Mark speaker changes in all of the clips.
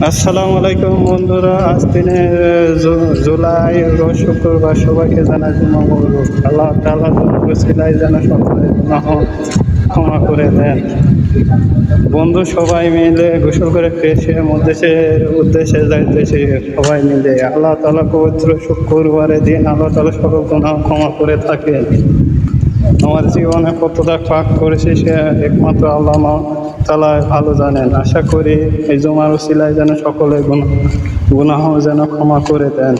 Speaker 1: আসসালামু আলাইকুম বন্ধুরা, আজ দিনে জুলাই রোজ শুক্রবার। সবাইকে জানাই মঙ্গল। আল্লাহ তাআলা ওসিলায় যেন সকলের গুনাহ ক্ষমা করে দেন। বন্ধু সবাই মিলে গোসল করে ফ্রেশের উদ্দেশ্যে যাইতেছে। সবাই মিলে আল্লাহ তাআলা পবিত্র শুক্রবারের দিন আল্লাহ তাআলা সকল গুনাহ ক্ষমা করে থাকেন। আমার জীবনে কতটা পাপ করেছি সে একমাত্র আল্লাহ তাআলা ভালো জানেন। আশা করি এই জুমার উসিলায় যেন সকলের গুনাহ যেন ক্ষমা করে দেন।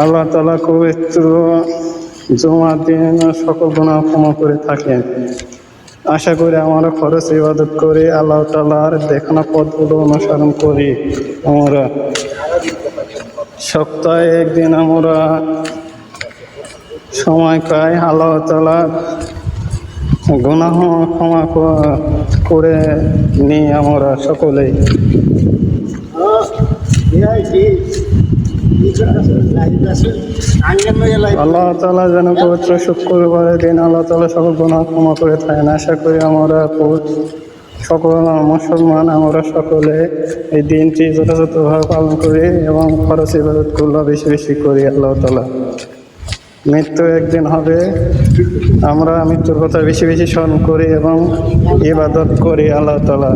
Speaker 1: আল্লাহ তাআলা পবিত্র জুমার দিন সকল গুনাহ ক্ষমা করে থাকেন। আশা করি আমরা খরচ ইবাদত করি, আল্লাহ তাআলার দেখানো পথগুলো অনুসরণ করি। আমরা সপ্তাহে একদিন আমরা সময় পাই, আল্লাহ তাআলা গুনাহ ক্ষমা করে নিই আমরা সকলেই। আল্লাহ তাআলা যেন পবিত্র শুক্রবারের দিন আল্লাহ তাআলা সকল গুনাহ ক্ষমা করে থাকেন। আশা করি আমরা সকল মুসলমান আমরা সকলে এই দিনটি যথাযথভাবে পালন করি এবং খরচ ইবাদতগুলো বেশি বেশি করি। আল্লাহ তাআলা মৃত্যু একদিন হবে, আমরা মৃত্যুর কথা বেশি বেশি স্মরণ করি এবং ইবাদত করি আল্লাহ তাআলা।